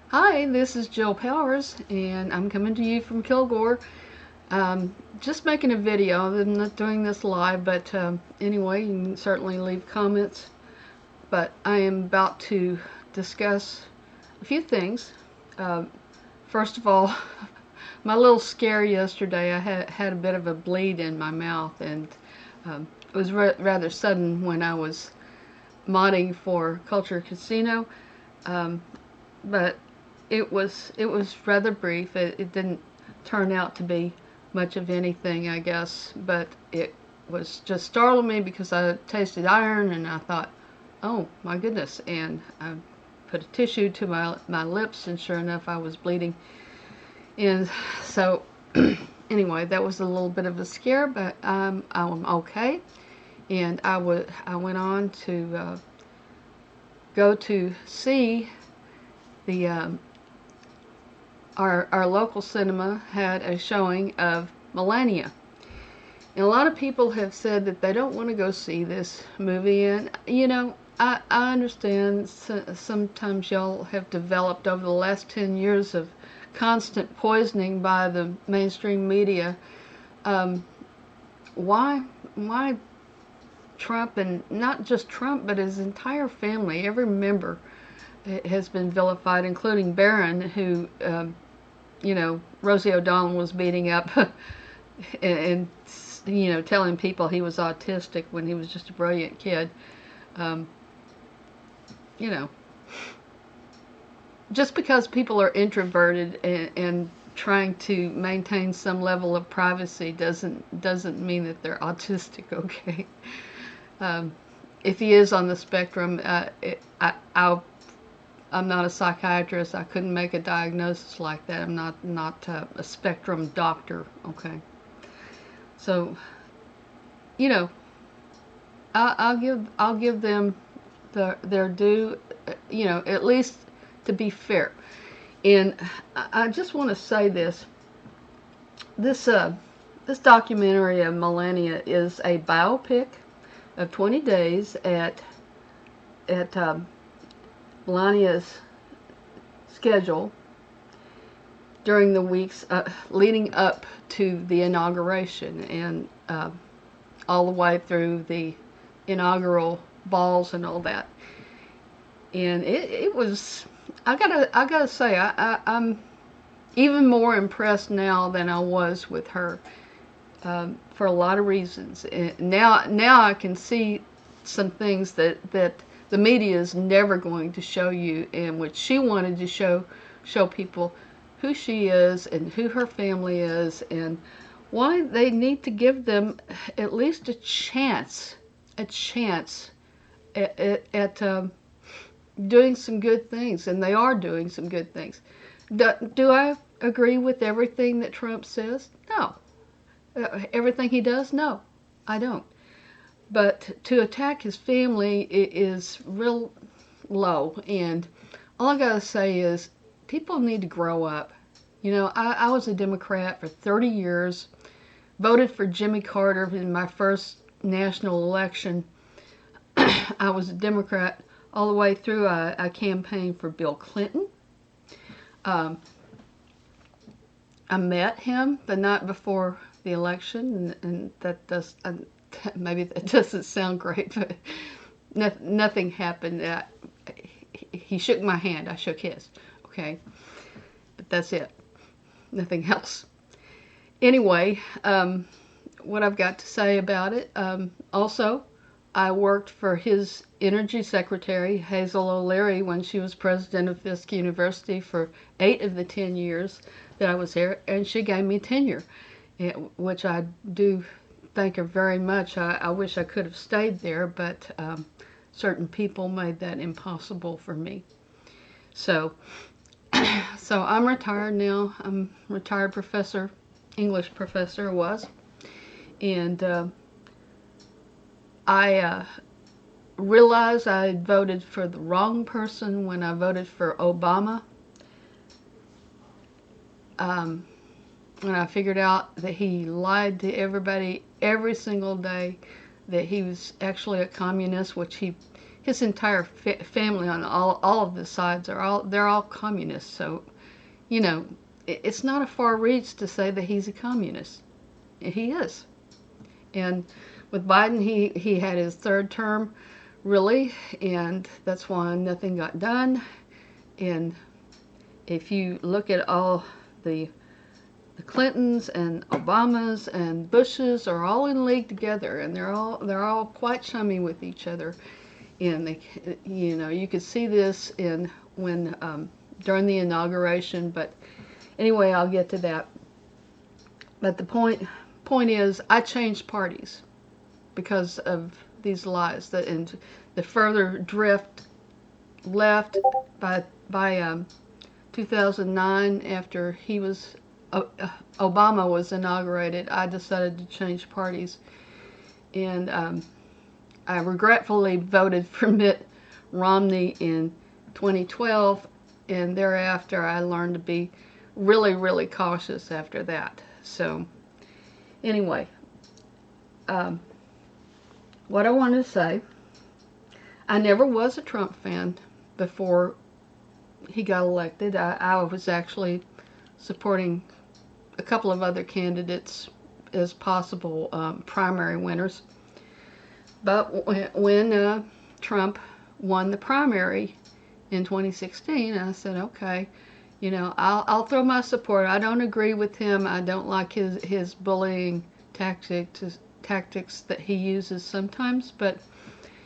Hi, this is Jill Powers, and I'm coming to you from Kilgore. Just making a video. I'm not doing this live, but anyway, you can certainly leave comments. But I am about to discuss a few things. Um, First of all, my little scare yesterday, I had a bit of a bleed in my mouth, and it was rather sudden when I was modding for Culture Casino. Um, but it was rather brief. It didn't turn out to be much of anything, I guess, but it was just startled me because I tasted iron and I thought, oh my goodness, and I put a tissue to my lips, and sure enough I was bleeding. And so anyway, that was a little bit of a scare, but I'm okay. And I went on to go to see the our local cinema had a showing of Melania. And a lot of people have said that they don't want to go see this movie. And, I understand sometimes y'all have developed over the last 10 years of constant poisoning by the mainstream media. Um, why Trump, and not just Trump, but his entire family, every member has been vilified, including Barron, who Rosie O'Donnell was beating up and telling people he was autistic when he was just a brilliant kid. Um, you know, just because people are introverted and trying to maintain some level of privacy doesn't mean that they're autistic. Okay. Um, if he is on the spectrum, I'm not a psychiatrist. I couldn't make a diagnosis like that. I'm not a spectrum doctor. Okay. So, you know, I'll give them their due. At least to be fair. And I just want to say this. This this documentary of Melania is a biopic of 20 days at Melania's schedule during the weeks leading up to the inauguration, and all the way through the inaugural balls and all that. And it was, I gotta say, I'm even more impressed now than I was with her, for a lot of reasons. And now I can see some things that the media is never going to show you, and which she wanted to show people who she is and who her family is, and why they need to give them at least a chance at doing some good things, and they are doing some good things. Do I agree with everything that Trump says? No. Everything he does? No, I don't. But to attack his family is real low, and all I gotta say is people need to grow up. I was a Democrat for 30 years, voted for Jimmy Carter in my first national election. I was a Democrat all the way through. I campaigned for Bill Clinton. Um, I met him the night before the election, and that does maybe that doesn't sound great, but nothing happened. He shook my hand. I shook his. Okay, but that's it. Nothing else. Anyway, what I've got to say about it. Also, I worked for his energy secretary, Hazel O'Leary, when she was president of Fisk University for 8 of the 10 years that I was there, and she gave me tenure, which I do thank her very much. I wish I could have stayed there, but certain people made that impossible for me. So, so I'm retired now. I'm a retired professor, English professor was, and I realized I had voted for the wrong person when I voted for Obama. And I figured out that he lied to everybody every single day, that he was actually a communist, which his entire family on all of the sides they're all communists. So you know, it's not a far reach to say that he's a communist. He is. And with Biden, he had his third term, really, and that's why nothing got done. And if you look at all the the Clintons and Obamas and Bushes are all in league together, and they're all quite chummy with each other. And they, you could see this in when during the inauguration. But anyway, I'll get to that. But the point is, I changed parties because of these lies. And the further drift left by 2009, after Obama was inaugurated, I decided to change parties, and I regretfully voted for Mitt Romney in 2012, and thereafter I learned to be really, really cautious after that. So anyway, what I wanted to say, I never was a Trump fan before he got elected. I was actually supporting a couple of other candidates as possible primary winners. But when Trump won the primary in 2016, I said, okay, I'll throw my support. I don't agree with him. I don't like his bullying tactics that he uses sometimes, but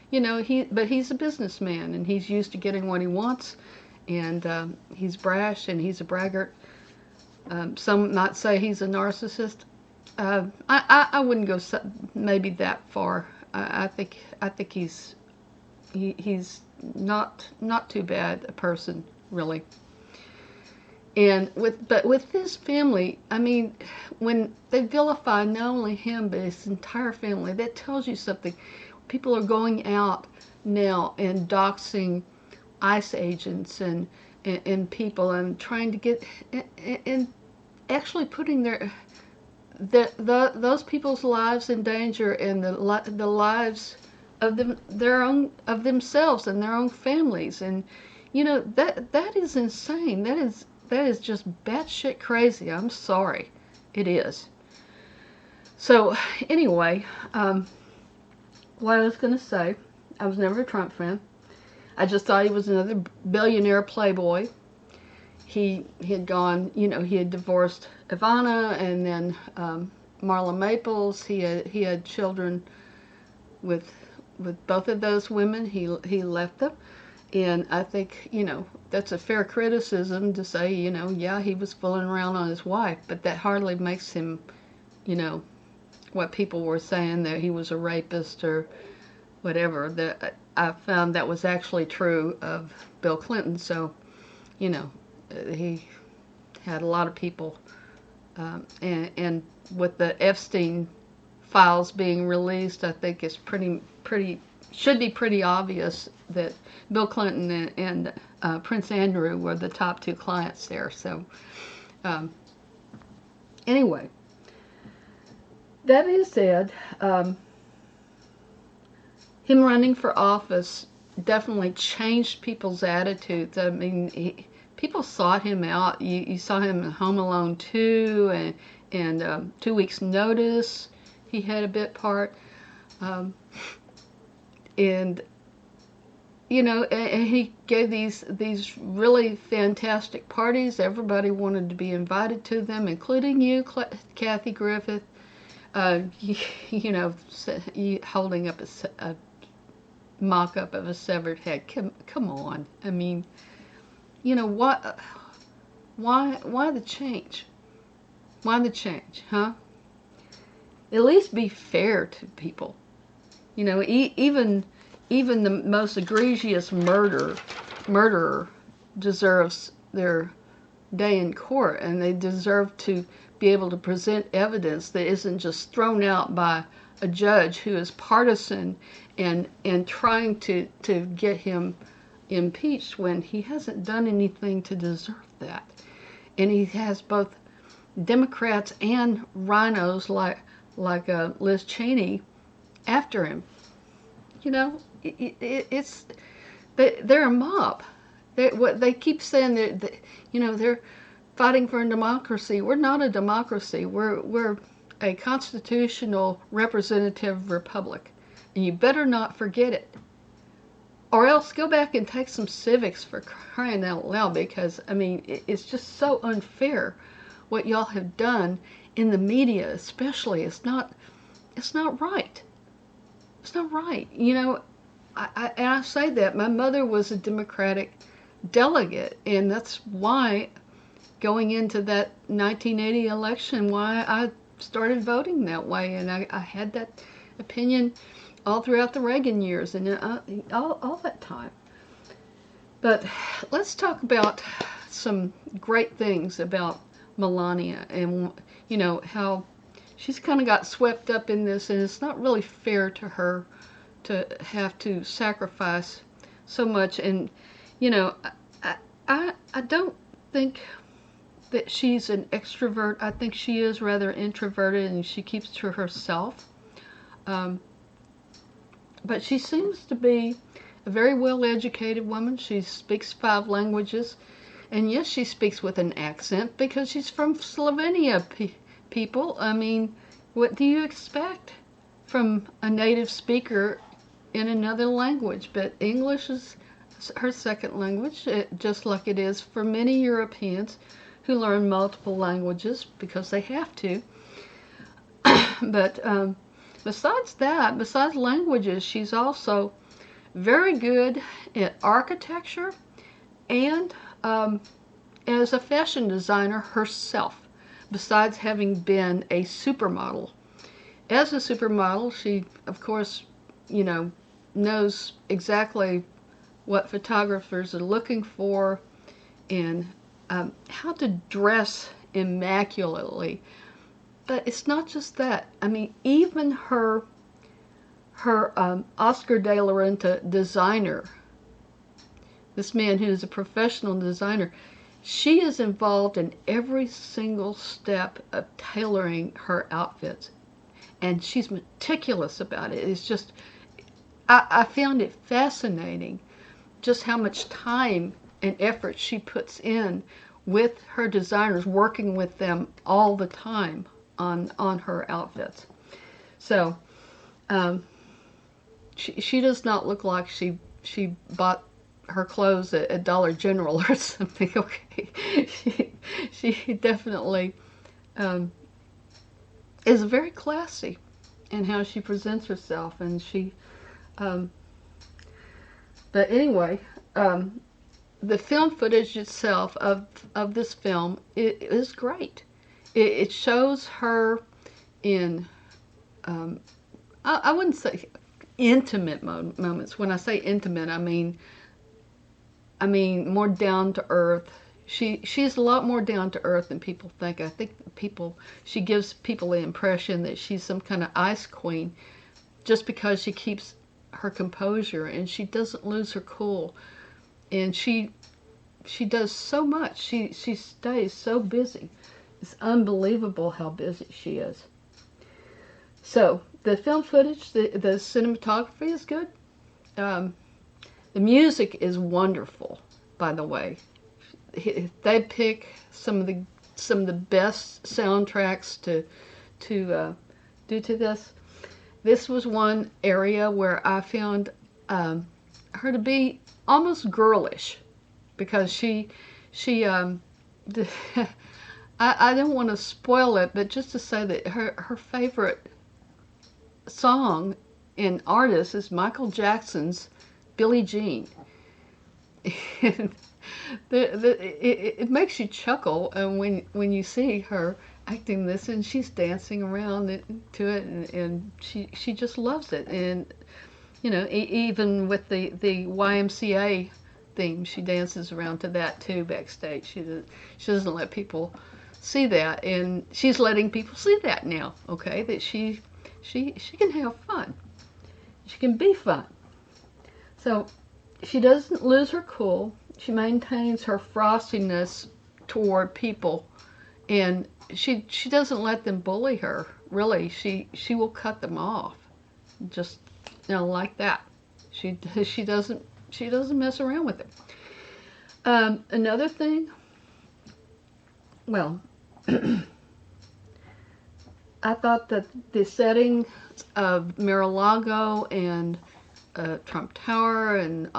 he's a businessman, and he's used to getting what he wants, and he's brash, and he's a braggart. Some might say he's a narcissist. I wouldn't go maybe that far. I think he's not too bad a person, really. And with his family, I mean, when they vilify not only him but his entire family, that tells you something. People are going out now and doxing ICE agents and people, and trying to get and actually putting those people's lives in danger, and the lives of themselves and their own families. And that is insane. That is just batshit crazy. I'm sorry, it is. So anyway, what I was going to say, I was never a Trump fan. I just thought he was another billionaire playboy. He had gone, he had divorced Ivana, and then Marla Maples. He had children with both of those women. He left them, and I think that's a fair criticism to say yeah, he was fooling around on his wife, but that hardly makes him what people were saying, that he was a rapist or whatever. That I found that was actually true of Bill Clinton. So he had a lot of people, and with the Epstein files being released, I think it's should be pretty obvious that Bill Clinton and Prince Andrew were the top two clients there. So anyway, that being said, him running for office definitely changed people's attitudes. I mean, people sought him out. You saw him in Home Alone 2 and 2 Weeks Notice. He had a bit part. And he gave these really fantastic parties. Everybody wanted to be invited to them, including you, Kathy Griffith. Holding up a mock-up of a severed head. Come on. I mean, what? Why the change? Why the change, huh? At least be fair to people. Even the most egregious murderer deserves their day in court, and they deserve to be able to present evidence that isn't just thrown out by a judge who is partisan and trying to get him impeached when he hasn't done anything to deserve that. And he has both Democrats and rhinos like Liz Cheney after him. it's they're a mob. What they keep saying that they're fighting for a democracy. We're not a democracy. We're a constitutional representative republic, and you better not forget it. Or else go back and take some civics, for crying out loud, because I mean it's just so unfair what y'all have done in the media, especially. It's not right. It's not right. And I say that my mother was a Democratic delegate, and that's why going into that 1980 election, why I started voting that way, and I had that opinion all throughout the Reagan years and all that time. But let's talk about some great things about Melania, and how she's kind of got swept up in this, and it's not really fair to her to have to sacrifice so much. And I, I don't think that she's an extrovert. I think she is rather introverted, and she keeps to herself. Um, but she seems to be a very well-educated woman. She speaks 5 languages, and yes, she speaks with an accent because she's from Slovenia, people. I mean, what do you expect from a native speaker in another language? But English is her second language, just like it is for many Europeans who learn multiple languages because they have to. But besides languages, she's also very good at architecture and as a fashion designer herself, besides having been a supermodel. As a supermodel, she, of course, knows exactly what photographers are looking for and how to dress immaculately. But it's not just that. I mean, even her Oscar de la Renta designer, this man who is a professional designer, she is involved in every single step of tailoring her outfits. And she's meticulous about it. It's just, I found it fascinating just how much time and effort she puts in with her designers, working with them all the time on her outfits. So she does not look like she bought her clothes at Dollar General or something. Okay, she definitely is very classy in how she presents herself, and she. But anyway, the film footage itself of this film is great. It shows her in I wouldn't say intimate moments. When I say intimate, I mean more down to earth. She's a lot more down to earth than people think. I think she gives people the impression that she's some kind of ice queen just because she keeps her composure and she doesn't lose her cool. And she does so much. She stays so busy. It's unbelievable how busy she is. So the film footage, the cinematography is good. The music is wonderful, by the way. They pick some of the best soundtracks to do to this. This was one area where I found her to be almost girlish, because she I don't want to spoil it, but just to say that her favorite song and artist is Michael Jackson's Billie Jean. And it makes you chuckle when you see her acting this, and she's dancing around to it, and she just loves it. And even with the YMCA theme, she dances around to that too backstage. She doesn't let people see that, and she's letting people see that now. Okay, that she can have fun. She can be fun. So she doesn't lose her cool. She maintains her frostiness toward people, and she doesn't let them bully her. Really, she will cut them off, just like that. She she doesn't she doesn't mess around with it. Another thing, well, I thought that the setting of Mar-a-Lago and Trump Tower and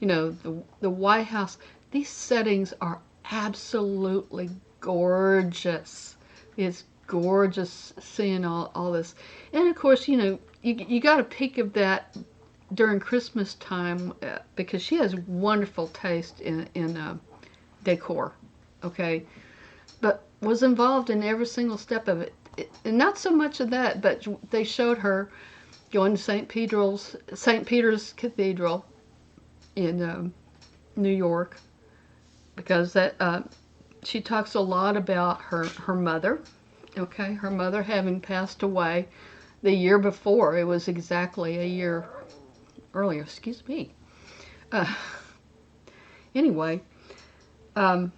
the White House, these settings are absolutely gorgeous. It's gorgeous seeing all this, and of course you got a peek of that during Christmas time because she has wonderful taste in decor. Okay, but was involved in every single step of it. And not so much of that, but they showed her going to St. Peter's Cathedral in New York, because that she talks a lot about her mother. Okay, her mother having passed away the year before. It was exactly a year earlier. Excuse me. Uh, anyway, um,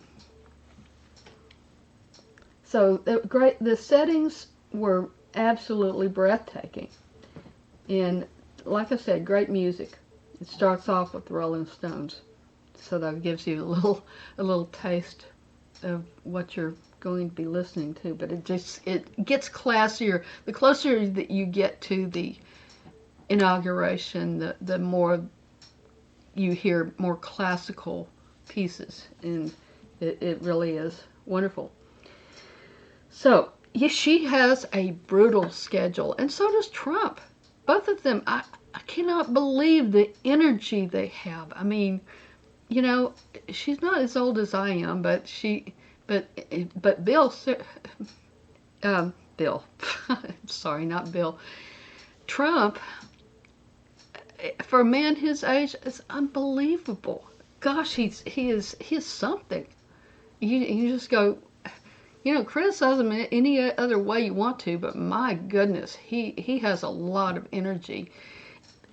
so the settings were absolutely breathtaking, and like I said, great music. It starts off with the Rolling Stones, so that gives you a little taste of what you're going to be listening to. But it gets classier. The closer that you get to the inauguration, the more you hear more classical pieces, and it really is wonderful. So yes, she has a brutal schedule, and so does Trump. Both of them, I cannot believe the energy they have. I mean, you know, she's not as old as I am, but but Bill, sorry, not Bill. Trump, for a man his age, is unbelievable. Gosh, he is something. You just go, criticize him any other way you want to, but my goodness, he has a lot of energy.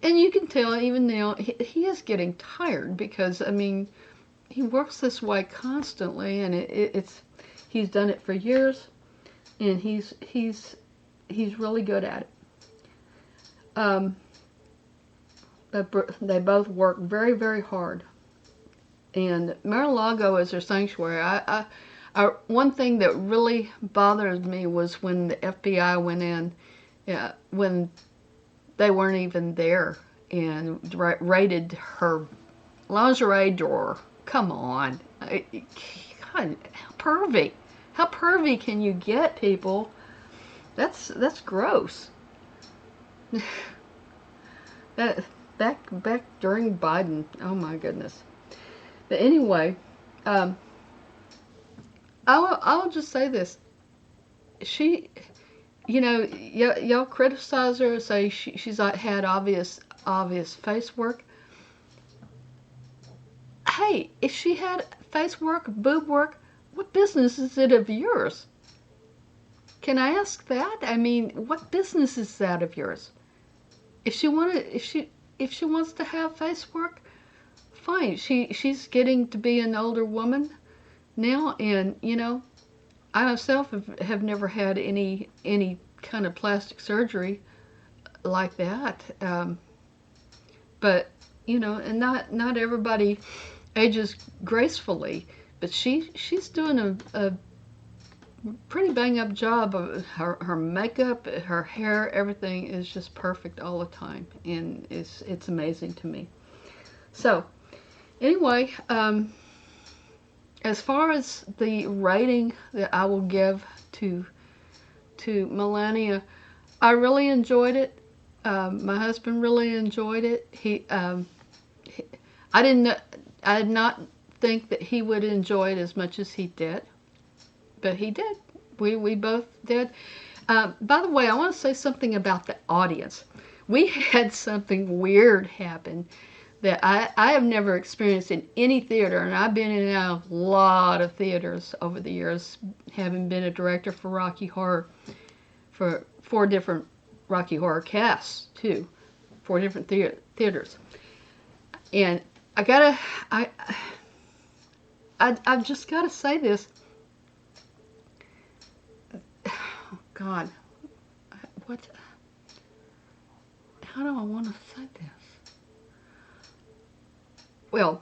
And you can tell even now he is getting tired because, I mean, he works this way constantly, and it's he's done it for years, and he's really good at it. Um, they both work very, very hard. And Mar-a-Lago is their sanctuary. One thing that really bothered me was when the FBI went in, when they weren't even there, and raided her lingerie drawer. Come on. God, how pervy. How pervy can you get, people? That's gross. That back during Biden. Oh my goodness. But anyway, um, I'll just say this. She, y'all criticize her, say she's not had obvious face work. Hey, if she had face work, boob work, what business is it of yours? Can I ask that? I mean, what business is that of yours? If she wanted, if she wants to have face work, fine. She's getting to be an older woman now, and I myself have never had any kind of plastic surgery like that. But and not everybody ages gracefully, but she's doing a pretty bang up job of her makeup, her hair, everything is just perfect all the time, and it's amazing to me. So anyway, as far as the rating that I will give to Melania, I really enjoyed it. My husband really enjoyed it. I didn't, I did not think that he would enjoy it as much as he did, but he did. We both did. By the way, I want to say something about the audience. We had something weird happen that I have never experienced in any theater, and I've been in and out of a lot of theaters over the years, having been a director for Rocky Horror, for 4 different Rocky Horror casts too, 4 different theaters. And I I've just gotta say this. Oh God, what? How do I want to say this? Well,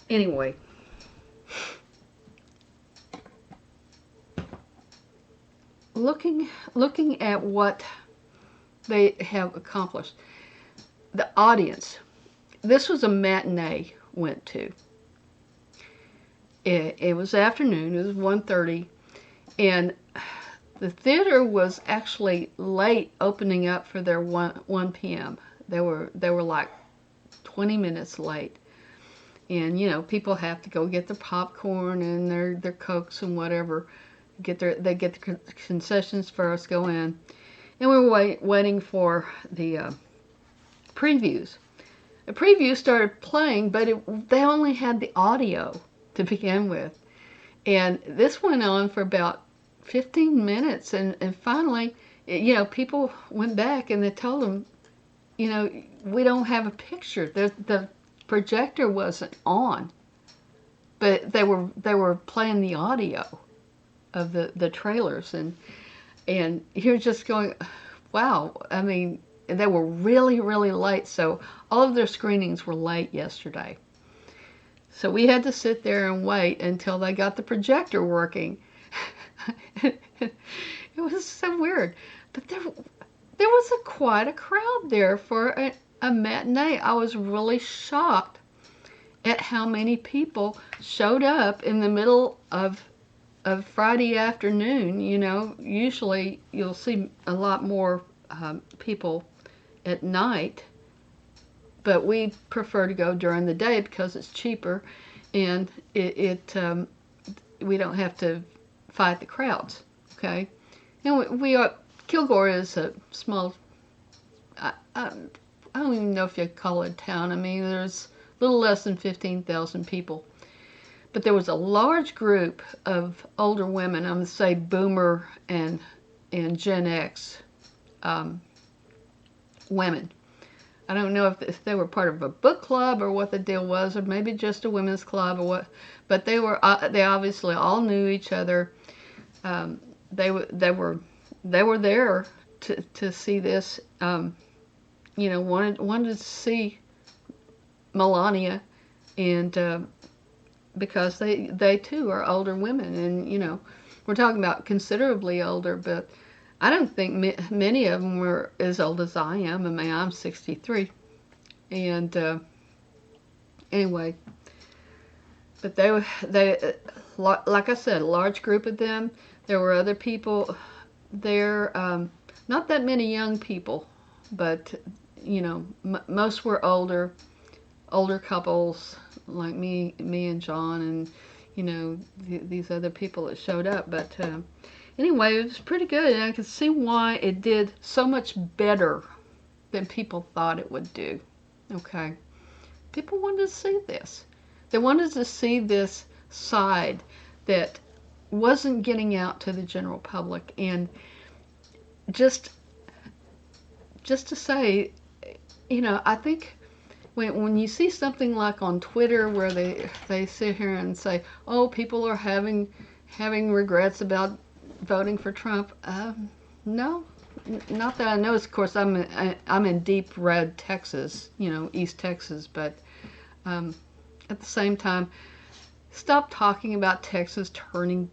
anyway, looking at what they have accomplished, the audience. This was a matinee went to. It was afternoon. It was 1:30, and the theater was actually late opening up for their 1 p.m. They were like 20 minutes late. And people have to go get their popcorn and their cokes and whatever. They get the concessions first, go in, and we were waiting for the previews. The preview started playing, but they only had the audio to begin with, and this went on for about 15 minutes, and finally, people went back and they told them, we don't have a picture. The projector wasn't on, but they were playing the audio of the trailers, and you're just going, wow. I mean, they were really, really late, so all of their screenings were late yesterday. So we had to sit there and wait until they got the projector working. It was so weird, but there was quite a crowd there for a matinee. I was really shocked at how many people showed up in the middle of Friday afternoon. Usually you'll see a lot more people at night, but we prefer to go during the day because it's cheaper, and we don't have to fight the crowds. Okay, and we are Kilgore is a small. I don't even know if you call it a town. I mean, there's a little less than 15,000 people. But there was a large group of older women, I'm going to say Boomer and Gen X women. I don't know if they were part of a book club or what the deal was, or maybe just a women's club or what. But they obviously all knew each other. They were there to see this. Wanted to see Melania, and because they too are older women, and we're talking about considerably older, but I don't think many of them were as old as I am. I mean, I'm 63, and anyway, but they like I said, a large group of them. There were other people there, not that many young people, but most were older couples like me and John, and these other people that showed up. But anyway, it was pretty good, and I could see why it did so much better than people thought it would do. Okay, people wanted to see this. They wanted to see this side that wasn't getting out to the general public, and just to say, I think when you see something like on Twitter where they sit here and say, oh, people are having regrets about voting for Trump, no, not that I know. Of course, I'm in deep red Texas, East Texas, but at the same time, stop talking about Texas turning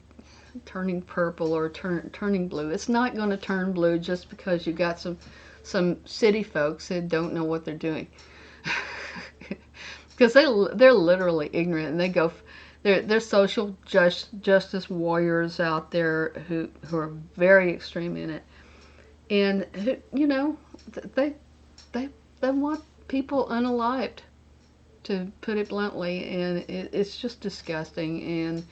purple or turning blue. It's not going to turn blue just because you got some city folks that don't know what they're doing. Because they're literally ignorant, and they're social justice warriors out there who are very extreme in it, and they want people unalived, to put it bluntly, and it's just disgusting. And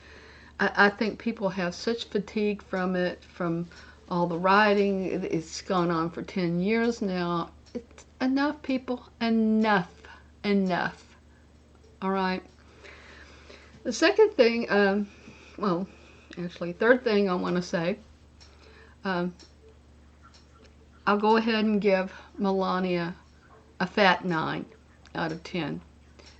I think people have such fatigue from it, from all the rioting. It's gone on for 10 years now. It's enough, people. Enough. All right. The second thing, third thing I want to say, I'll go ahead and give Melania a fat 9 out of 10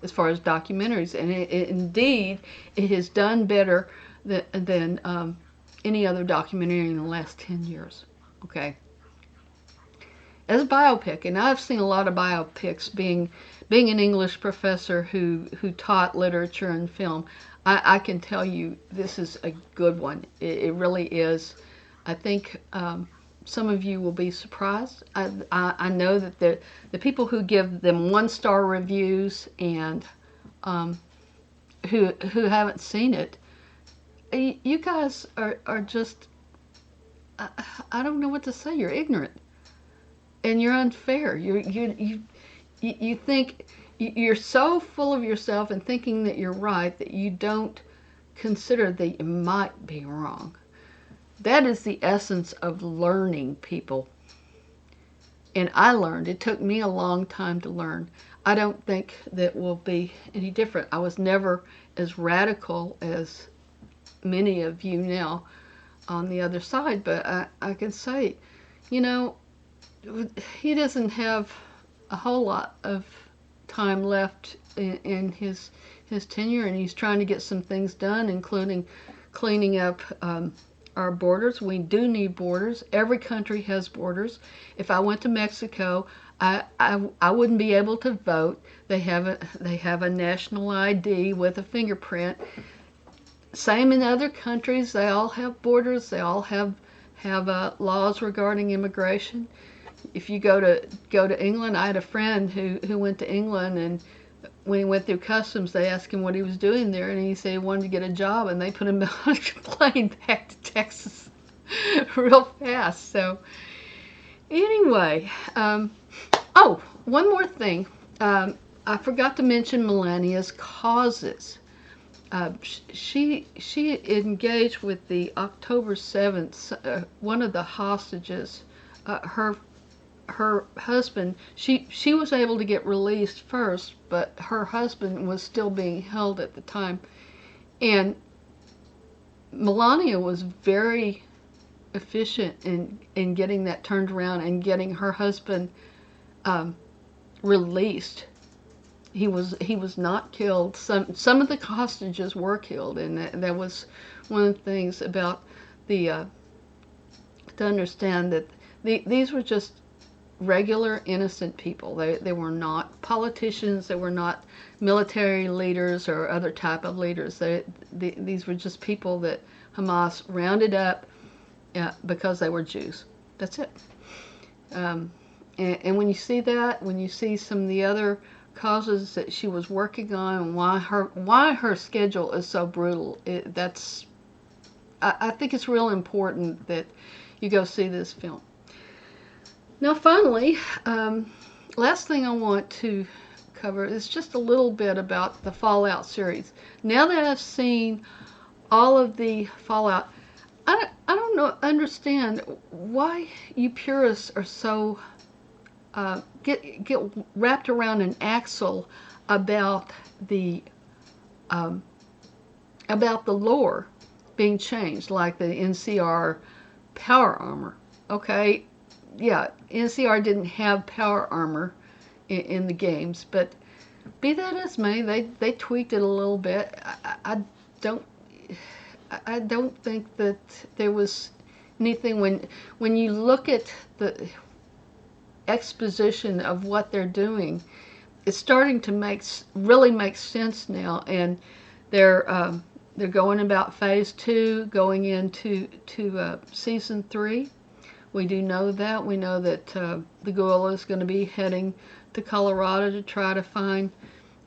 as far as documentaries. And indeed, it has done better than any other documentary in the last 10 years. Okay. As a biopic, and I've seen a lot of biopics being being an English professor who taught literature and film, I can tell you this is a good one. It really is. I think some of you will be surprised. I know that the people who give them 1-star reviews and who haven't seen it, you guys are just, I don't know what to say. You're ignorant and you're unfair. You think you're so full of yourself and thinking that you're right that you don't consider that you might be wrong. That is the essence of learning, people. And I learned. It took me a long time to learn. I don't think that will be any different. I was never as radical as many of you now on the other side, but I can say, you know, he doesn't have a whole lot of time left in his tenure, and he's trying to get some things done, including cleaning up our borders. We do need borders. Every country has borders. If I went to Mexico, I wouldn't be able to vote. They have a national ID with a fingerprint. Same in other countries. They all have borders. They all have laws regarding immigration. If you go to England, I had a friend who went to England, and when he went through customs, they asked him what he was doing there, and he said he wanted to get a job, and they put him on a plane back to Texas real fast. So anyway, oh, one more thing. I forgot to mention Melania's causes. She engaged with the October 7th, one of the hostages, her husband. She was able to get released first, but her husband was still being held at the time. And Melania was very efficient in getting that turned around and getting her husband released. He was not killed. Some of the hostages were killed, and that was one of the things about to understand that these were just regular innocent people. They were not politicians. They were not military leaders or other type of leaders. These were just people that Hamas rounded up because they were Jews. That's it. And when you see that, when you see some of the other causes that she was working on, and why her schedule is so brutal, I think it's real important that you go see this film. Now, finally, last thing I want to cover is just a little bit about the Fallout series. Now that I've seen all of the Fallout, I don't understand why you purists are so get wrapped around an axle about the lore being changed, like the NCR power armor. Okay, yeah, NCR didn't have power armor in the games, but be that as may, they tweaked it a little bit. I don't think that there was anything when you look at the exposition of what they're doing. It's starting to really make sense now, and they're going about phase 2, going into season 3. We do know that. We know that the gorilla is going to be heading to Colorado to try to find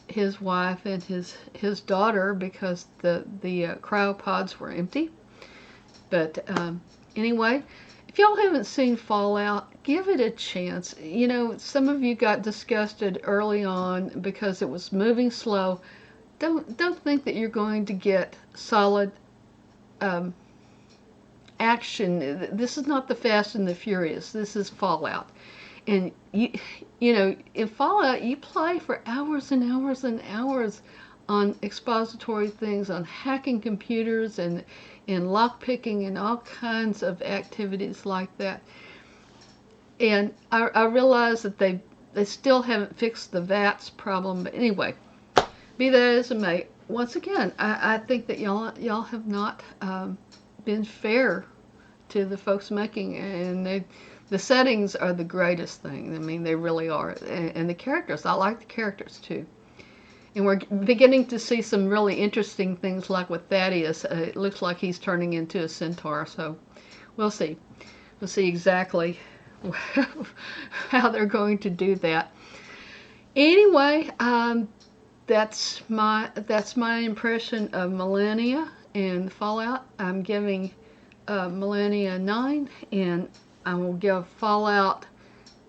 his wife and his daughter, because the cryopods were empty. But anyway, if y'all haven't seen Fallout, give it a chance. You know, some of you got disgusted early on because it was moving slow. Don't think that you're going to get solid action. This is not the Fast and the Furious. This is Fallout. And you know, in Fallout, you play for hours and hours and hours on expository things, on hacking computers and lockpicking and all kinds of activities like that. And I realize that they still haven't fixed the VATS problem. But anyway, be that as it may, once again, I think that y'all have not been fair to the folks making it, and The settings are the greatest thing. I mean, they really are. And the characters, I like the characters too. And we're beginning to see some really interesting things, like with Thaddeus. It looks like he's turning into a centaur, so we'll see. We'll see exactly how they're going to do that. Anyway, that's my impression of Melania and Fallout. I'm giving Melania a 9, and I will give Fallout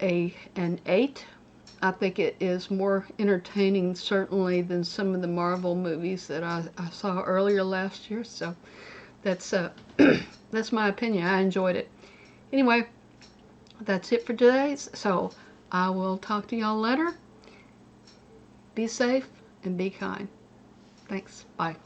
an 8. I think it is more entertaining, certainly, than some of the Marvel movies that I saw earlier last year. So that's that's my opinion. I enjoyed it. Anyway, that's it for today. So I will talk to y'all later. Be safe and be kind. Thanks. Bye.